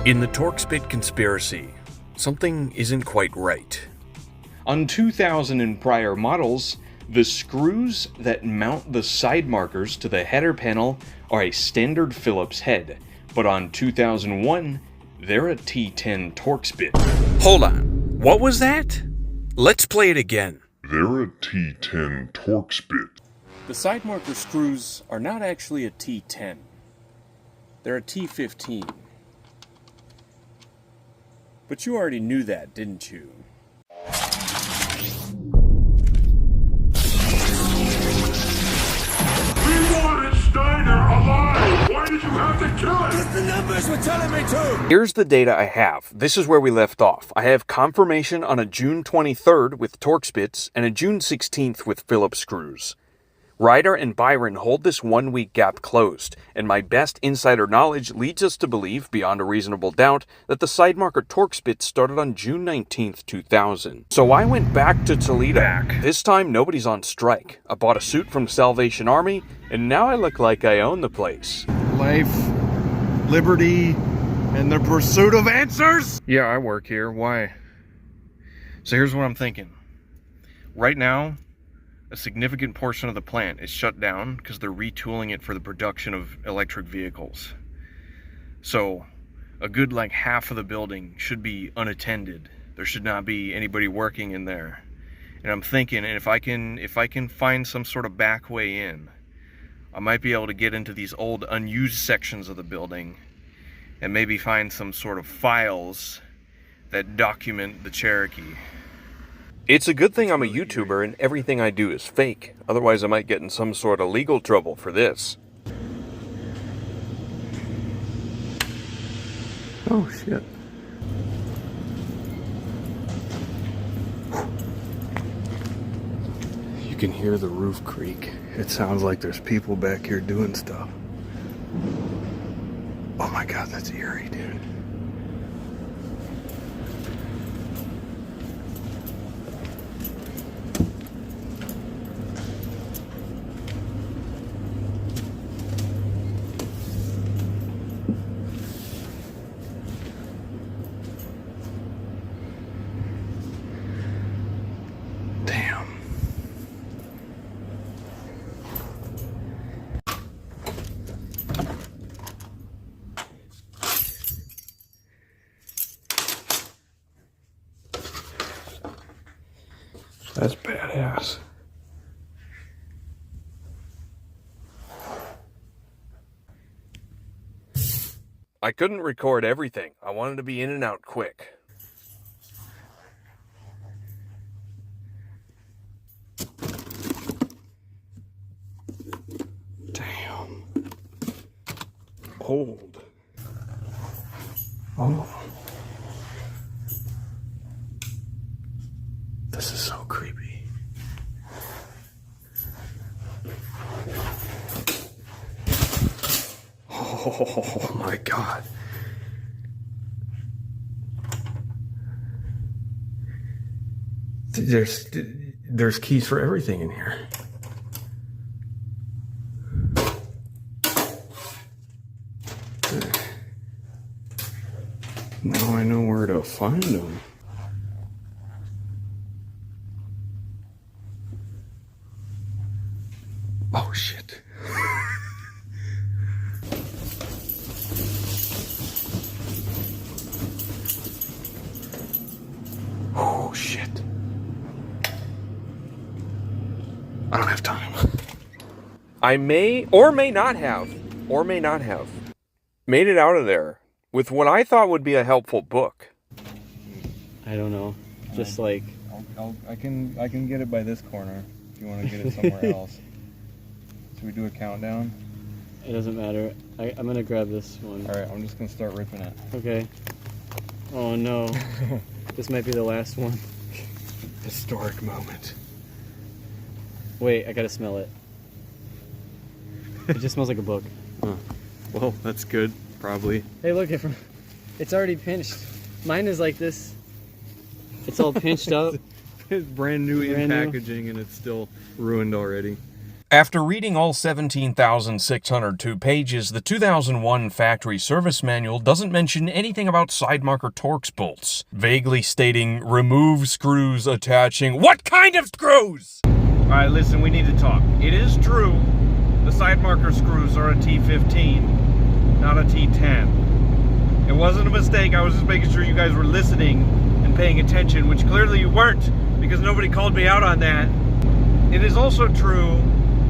In the Torx Bit Conspiracy, something isn't quite right. On 2000 and prior models, the screws that mount the side markers to the header panel are a standard Phillips head, but on 2001, they're a T10 Torx bit. Hold on, what was that? Let's play it again. They're a T10 Torx bit. The side marker screws are not actually a T10. They're a T15. But you already knew that, didn't you? We wanted Steiner alive! Why did you have to kill him? Because the numbers were telling me to! Here's the data I have. This is where we left off. I have confirmation on a June 23rd with Torx bits and a June 16th with Phillips screws. Ryder and Byron hold this 1 week gap closed, and my best insider knowledge leads us to believe, beyond a reasonable doubt, that the side marker Torx bit started on June 19th, 2000. So I went back to Toledo. This time nobody's on strike. I bought a suit from Salvation Army, and now I look like I own the place. Life, liberty, and the pursuit of answers? Yeah, I work here. Why? So here's what I'm thinking. Right now, a significant portion of the plant is shut down because they're retooling it for the production of electric vehicles. So a good like half of the building should be unattended. There should not be anybody working in there. And I'm thinking, and if I can find some sort of back way in, I might be able to get into these old unused sections of the building and maybe find some sort of files that document the Cherokee. It's a good thing I'm a YouTuber and everything I do is fake. Otherwise I might get in some sort of legal trouble for this. Oh, shit. You can hear the roof creak. It sounds like there's people back here doing stuff. Oh my God, that's eerie, dude. That's badass. I couldn't record everything. I wanted to be in and out quick. Damn. Old. Oh. This is so creepy. Oh my God. There's keys for everything in here. Now I know where to find them. Oh shit. Oh shit. I don't have time. I may or may not have made it out of there with what I thought would be a helpful book. I don't know. Just like I can get it by this corner if you want to get it somewhere else. Should we do a countdown? it doesn't matter. I'm gonna grab this one. All right, I'm just gonna start ripping it. Okay. Oh no. This might be the last one. Historic moment. Wait, I gotta smell it. It just smells like a book. Huh. Well, that's good, probably. Hey, look, it's already pinched. Mine is like this. It's all pinched up. It's brand new in Brand new. packaging and it's still ruined already. After reading all 17,602 pages, the 2001 factory service manual doesn't mention anything about side marker Torx bolts, vaguely stating, remove screws attaching... What kind of screws?! Alright, listen, we need to talk. It is true, the side marker screws are a T15, not a T10. It wasn't a mistake, I was just making sure you guys were listening and paying attention, which clearly you weren't, because nobody called me out on that. It is also true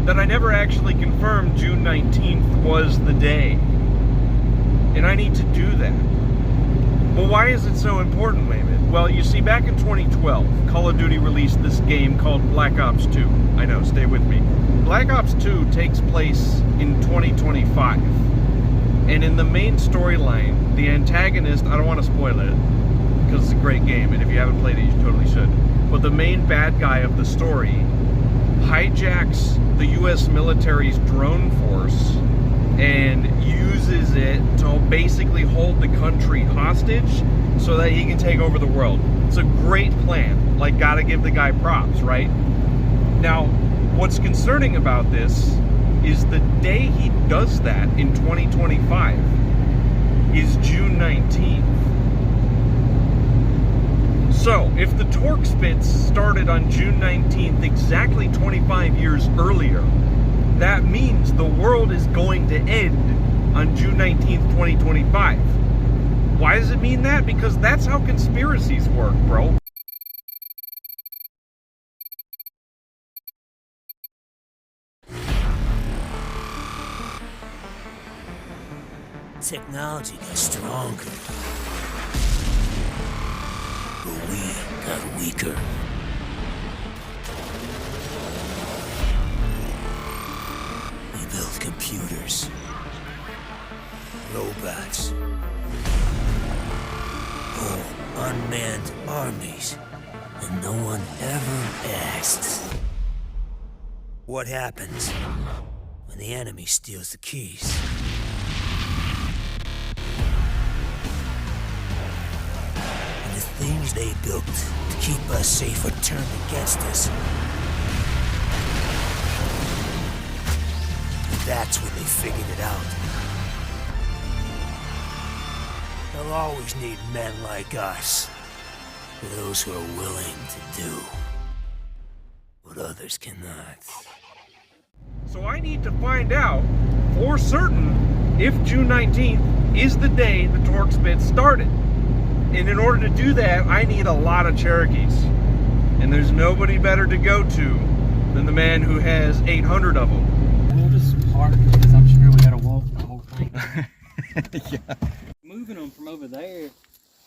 that I never actually confirmed June 19th was the day. And I need to do that. Well, why is it so important, Waemid? Well, you see, back in 2012, Call of Duty released this game called Black Ops 2. I know, stay with me. Black Ops 2 takes place in 2025. And in the main storyline, the antagonist, I don't want to spoil it, because it's a great game, and if you haven't played it, you totally should. But the main bad guy of the story hijacks the US military's drone force and uses it to basically hold the country hostage so that he can take over the world. It's a great plan. Like, gotta give the guy props, right? Now, what's concerning about this is the day he does that in 2025 is June 19th. So, if the Torx Bits started on June 19th, exactly 25 years earlier, that means the world is going to end on June 19th, 2025. Why does it mean that? Because that's how conspiracies work, bro. Technology got stronger, but we got weaker. We built computers, robots, whole unmanned armies, and no one ever asked what happens when the enemy steals the keys. The things they built to keep us safe are turned against us. And that's when they figured it out. They'll always need men like us. Those who are willing to do what others cannot. So I need to find out for certain if June 19th is the day the Torx Bits started. And in order to do that, I need a lot of Cherokees. And there's nobody better to go to than the man who has 800 of them. We'll just park because I'm sure we gotta walk the whole thing. Yeah. Moving them from over there,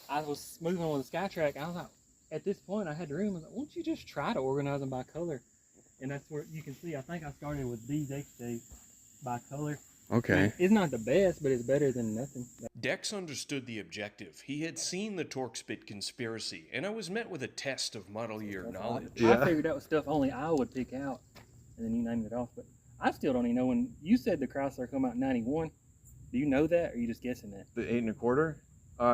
I was moving on with the SkyTrack. I was like, at this point, I had the room. I was like, why don't you just try to organize them by color? And that's where you can see, I think I started with these XJs by color. Okay. It's not the best, but it's better than nothing. Dex understood the objective. He had seen the Torx Bit Conspiracy, and I was met with a test of model year knowledge. I figured that was stuff only I would pick out, and then you named it off. But I still don't even know when you said the Chrysler come out in '91. Do you know that, or are you just guessing that? The 8 1/4?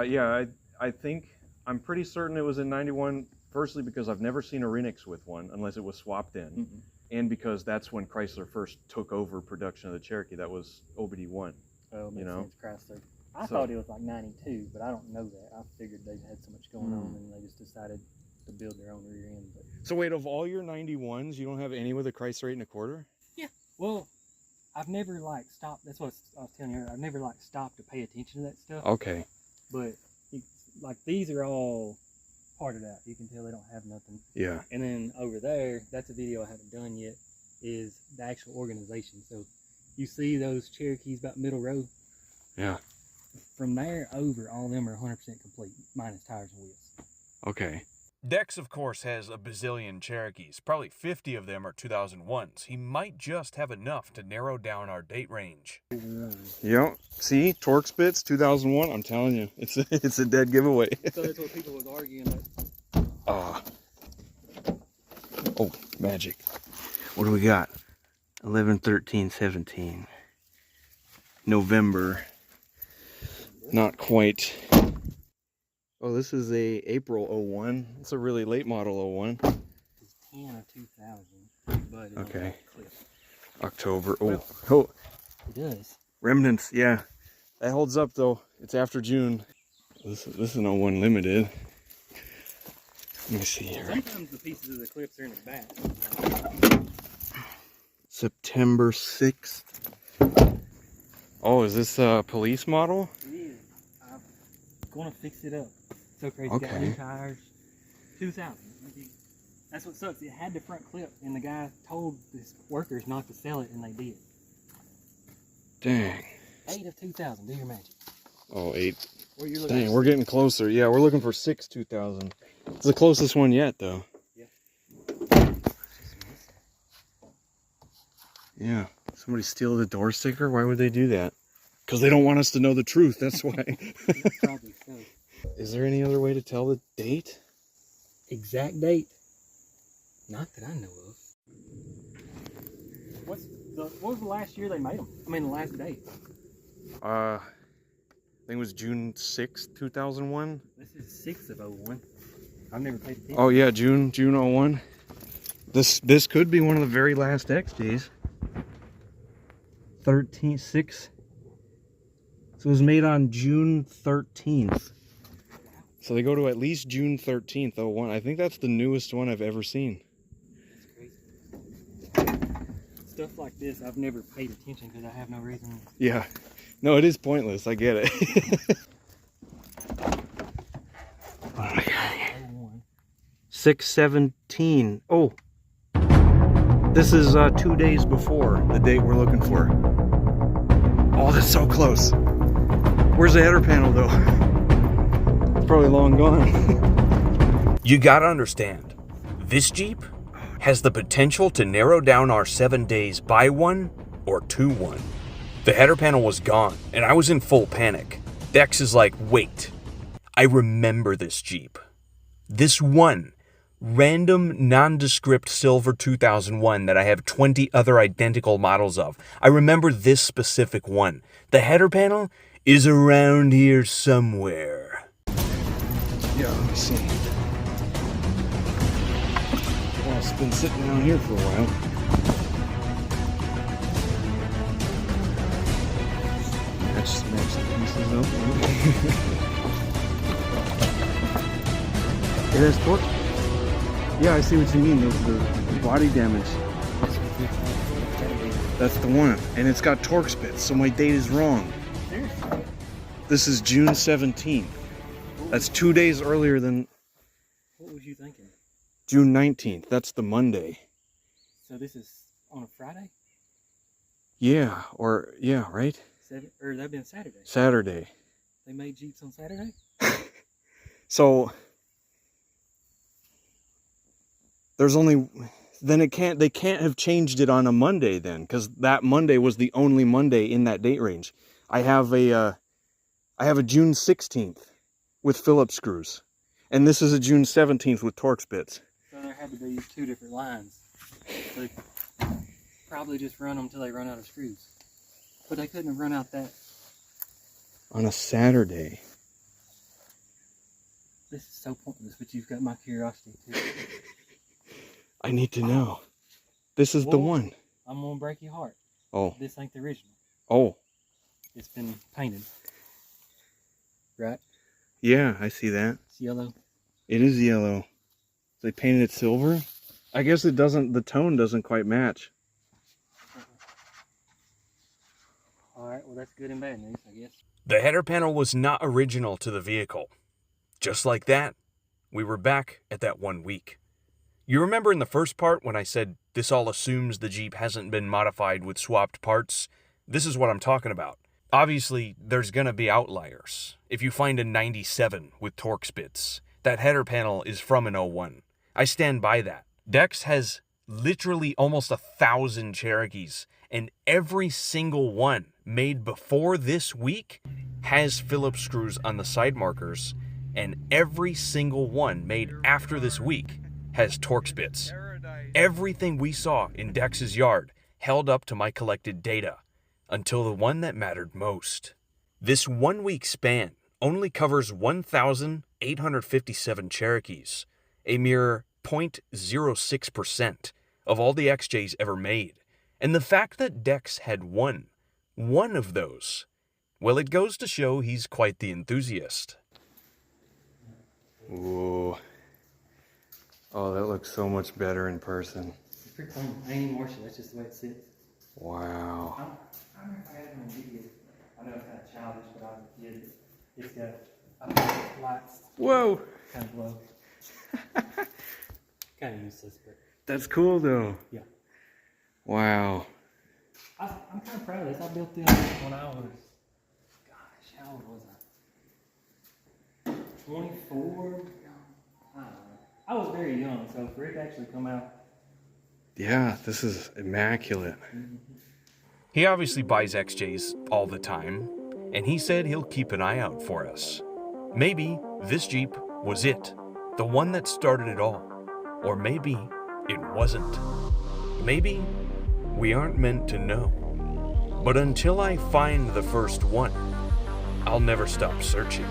Yeah, I think, I'm pretty certain it was in '91, firstly because I've never seen a Renix with one, unless it was swapped in. Mm-mm. And because that's when Chrysler first took over production of the Cherokee. That was OBD1. Oh, makes You know? sense, Chrysler. I So- thought it was like '92, but I don't know that. I figured they had so much going on, and they just decided to build their own rear end. But So wait, of all your 91s, you don't have any with a Chrysler 8 1/4? well, I've never like stopped. That's what I was telling you earlier. I've never like stopped to pay attention to that stuff. Okay. But like these are all parted out. You can tell they don't have nothing. Yeah. And then over there, that's a video I haven't done yet, is the actual organization. So you see those Cherokees about middle row? Yeah. From there over, all of them are 100% complete, minus tires and wheels. Okay. Dex, of course, has a bazillion Cherokees. Probably 50 of them are 2001s. He might just have enough to narrow down our date range. Yep. See, Torx Bits 2001. I'm telling you, it's a dead giveaway. So that's what people was arguing that. Oh, magic. What do we got? 11/13/17. November. Not quite. Oh, this is a April 01. It's a really late model 01. It's 10 of 2000, but it's Okay. clip. October. Oh, It does. remnants. Yeah, that holds up though. It's after June. This is an 01 limited. Let me see here. Sometimes the pieces of the clips are in the back. September 6th. Oh, is this a police model? It is. I'm gonna fix it up. So crazy. Okay. Got new tires. 2000. That's what sucks. It had the front clip, and the guy told his workers not to sell it, and they did. Dang. 8 of 2000. Do your magic. Oh, 8. Or you're looking Dang, at we're getting closer. Yeah, we're looking for 6 2000. It's the closest one yet, though. Yeah. Somebody steal the door sticker? Why would they do that? Because they don't want us to know the truth. That's why. probably so. Is there any other way to tell the date? Exact date? Not that I know of. What was the last year they made them? I mean, the last date. I think it was June 6th, 2001. This is 6 of 01. I've never paid attention. Oh yeah, June 01. This could be one of the very last XJs. 13/6. So it was made on June 13th. So they go to at least June 13th, 01. I think that's the newest one I've ever seen. That's crazy. Stuff like this, I've never paid attention because I have no reason. Yeah. No, it is pointless. I get it. Oh my God. 01. 6/17. Oh. This is 2 days before the date we're looking for. Oh, that's so close. Where's the header panel though? It's probably long gone. You gotta understand, this Jeep has the potential to narrow down our 7 days by 1 or 2-1. The header panel was gone, and I was in full panic. Dex is like, wait, I remember this Jeep. This one random nondescript silver 2001 that I have 20 other identical models of. I remember this specific one. The header panel is around here somewhere. Yeah, let me see. Well, it's been sitting down here for a while. Match the pieces up. It has torque. Yeah, I see what you mean. The body damage. That's the one. And it's got Torx bits, so my date is wrong. Seriously? This is June 17th. That's 2 days earlier than What was you thinking? June 19th. That's the Monday. So this is on a Friday? Yeah, right? Or that'd been Saturday. Saturday. They made Jeeps on Saturday? So there's only they can't have changed it on a Monday then, because that Monday was the only Monday in that date range. I have a June 16th with Phillips screws, and this is a June 17th with Torx bits. So there had to be 2 different lines. So they probably just run them till they run out of screws. But they couldn't have run out that. On a Saturday. This is so pointless, but you've got my curiosity too. I need to know. This is the Whoa. one. I'm gonna break your heart. Oh. This ain't the original. Oh. It's been painted. Right? Yeah, I see that. It's yellow. It is yellow. They painted it silver? I guess it doesn't, the tone doesn't quite match. Alright, well that's good and bad news, I guess. The header panel was not original to the vehicle. Just like that, we were back at that 1 week. You remember in the first part when I said this all assumes the Jeep hasn't been modified with swapped parts? This is what I'm talking about. Obviously, there's gonna be outliers. If you find a 97 with Torx bits, that header panel is from an 01. I stand by that. Dex has literally almost 1,000 Cherokees, and every single one made before this week has Phillips screws on the side markers, and every single one made after this week has Torx bits. Everything we saw in Dex's yard held up to my collected data, until the one that mattered most. This 1 week span only covers 1,857 Cherokees, a mere 0.06% of all the XJs ever made, And the fact that Dex had one of those, well, it goes to show he's quite the enthusiast. Ooh. Oh, that looks so much better in person. It's pretty clean. I ain't even washed it. That's just the way it sits. Wow. I don't know if I had it on video. I know it's kind of childish, but I was a kid. It's got lights. Whoa. Kind of low. Kind of useless, but That's cool though. yeah. Wow. I'm kind of proud of this. I built this when I was, gosh, how old was I? 24? I don't know. I was very young, so for it to actually come out. Yeah, this is immaculate. He obviously buys XJs all the time, and he said he'll keep an eye out for us. Maybe this Jeep was it, the one that started it all. Or maybe it wasn't. Maybe we aren't meant to know. But until I find the first one, I'll never stop searching.